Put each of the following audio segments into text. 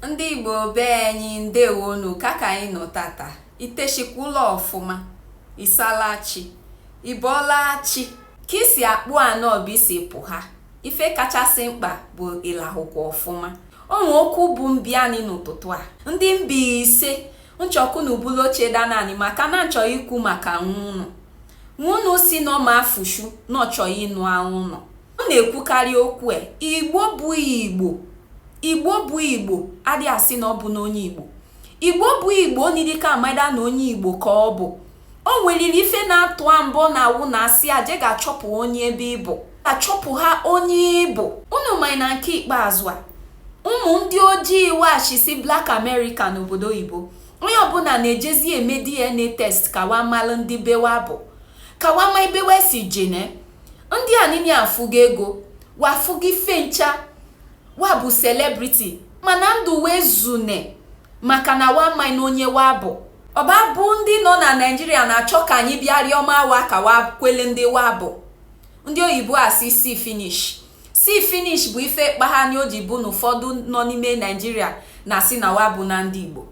Ndị Igbo be anyị ndewonu ka anyị nọ tata iteshikwula ọfụma isalachi ibolachi ka isi akpụ anọ bụ isi pụ ha ife kachasị mkpa bụ ịlahụkwa ọfụma. Onwe okwu bụ mbịanị n'ụtụtụ a ndị Mbaise nchọkụ na ubuloche danani maka na nchọ ikwu maka nwunu si nọ ma afụshu nọchọ ịnụ anwụnọ. Ọ na-ekwukarị okwu Igbo bụ Igbo bụ Igbo adị asị na ọ bụ n'onye Igbo. Igbo bụ Igbo nidika amada na onye Igbo ka ọ bụ. O nweliri ife na-atụ mbọ na awụ na asị aje ga-achọpụ onye ebe ịbụ achọpụ ha onye ịbụ. Unu ma na nke ikpeazụ a ụmụ ndị ojii washisi Black America n'obodo Igbo onye ọbụla na-ejezi eme DNA test ka wa malụ ndị bewa bụ ka wa ma ebewe si jene. Ndị a niile afụgo ego wafụgo ife ncha wa bụ celebrity mana ndụ wee zune maka na wa ma na onye wa bụ. Ọba bụ ndị nọ na Nigeria na-achọ ka anyị bịa rịọma wa ka wa kwele ndị wa bụ. Ndị oyibo asị see finish bụ ife kpaghani o ji bụ na ụfọdụ nọ n'ime Nigeria na-asị na wa bụ na ndị Igbo.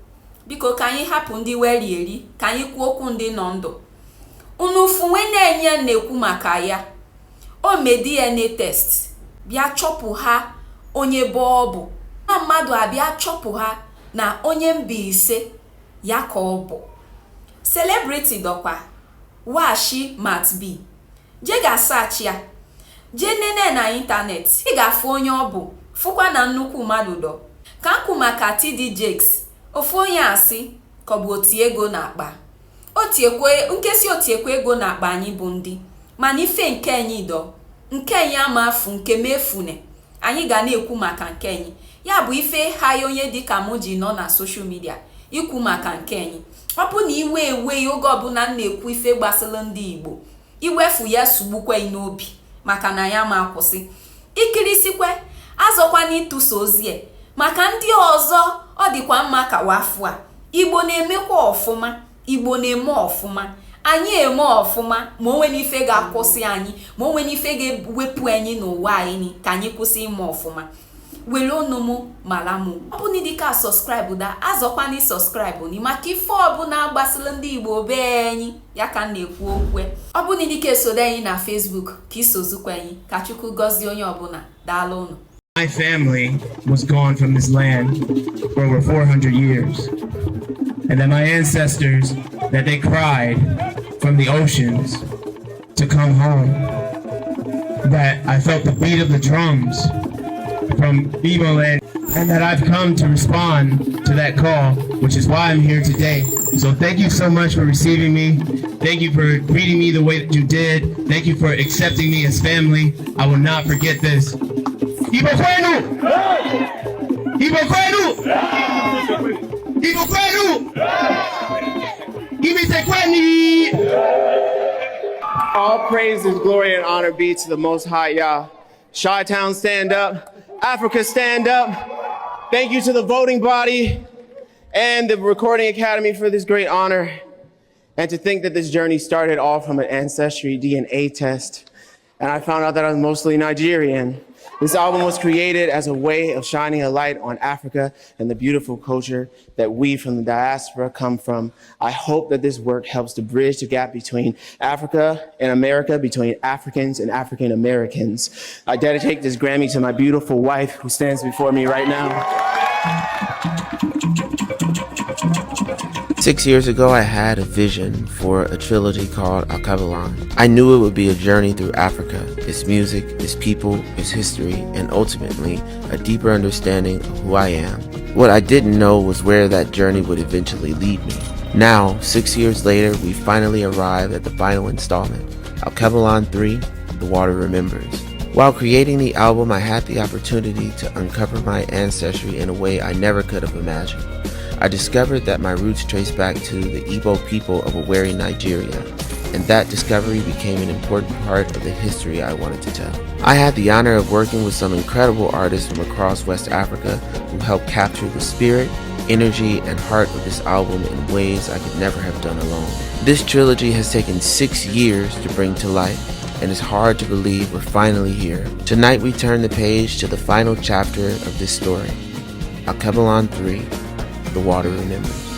Biko ka anyị hapụ ndị weri eri ka anyị kwuo okwu ndị nọ ndụ. Unu funwe na-enye na-ekwu maka ya o mee DNA test bịa chọpụ ha onye bụ ọ bụ na mmadụ abịa chọpụ ha na onye Mbaise ya ka ọ bụ. Celebrity dọkwa washi Matt B je ga-search ya je nene na internet ị ga-afụ onye ọ bụ fụkwa na nnukwu mmadụ dọ ka nkwu maka TD Jakes ofu onye asị ka ọ bụ oti ego na akpa nkesi otiekwe ego na akpa anyị bụ ndị mana ife nke anyị dọ nke anyị ama afụ nke mefune anyị ga na-ekwu maka nke anyị ya bụ ife ha onye dịka mụ ji nọ na social media ikwu maka nke anyị. Ọ bụ na iwe ewe oge ọbụla na-ekwu ife gbasara ndị Igbo iwefu ya sugbukwe n'obi maka na ya ma akwụsị ikirisikwe azọkwa n'ịtụso ozie maka ndị ọzọ. Ọ dịkwa mma ka wafụ a Igbo na-emekwa ọfụma Igbo na-eme ọfụma anyị eme ọfụma ma onwe n'ife ga-akwụsị anyị ma onwe n'ife ga-ewepụ anyị n'ụwa anyị ka anyị kwụsị ime ọfụma. Were ọnụ mụ mara mụ ọ bụ n'idika subscribe da azọkwa ni subscribe ni maka ife ọbụla gbasara ndị Igbo be anyị ya ka na-ekwu okwu. Ọ bụ n'idika esodo anyị na Facebook ka isozukwa anyị ka Chukwu gọzie onye ọbụla. Daalụ unu. My family was gone from this land for over 400 years. And that my ancestors, that they cried from the oceans to come home. That I felt the beat of the drums from Igbo land. And that I've come to respond to that call, which is why I'm here today. So thank you so much for receiving me. Thank you for treating me the way that you did. Thank you for accepting me as family. I will not forget this. Igbo kwenu! Igbo kwenu! Igbo kwenu! Igbo kwenu! All praises, glory, and honor be to the Most High Yah. Chi-Town, stand up. Africa, stand up. Thank you to the voting body and the Recording Academy for this great honor. And to think that this journey started off from an ancestry DNA test. And I found out that I was mostly Nigerian. This album was created as a way of shining a light on Africa and the beautiful culture that we from the diaspora come from. I hope that this work helps to bridge the gap between Africa and America, between Africans and African Americans. I dedicate this Grammy to my beautiful wife who stands before me right now. 6 years ago, I had a vision for a trilogy called Alkebulan. I knew it would be a journey through Africa, its music, its people, its history, and ultimately a deeper understanding of who I am. What I didn't know was where that journey would eventually lead me. Now, 6 years later, we finally arrived at the final installment, Alkebulan 3, The Water Remembers. While creating the album, I had the opportunity to uncover my ancestry in a way I never could have imagined. I discovered that my roots trace back to the Igbo people of Owerri, Nigeria, and that discovery became an important part of the history I wanted to tell. I had the honor of working with some incredible artists from across West Africa who helped capture the spirit, energy, and heart of this album in ways I could never have done alone. This trilogy has taken 6 years to bring to life, and it's hard to believe we're finally here. Tonight we turn the page to the final chapter of this story. Alkebulan 3, The Water Remembers.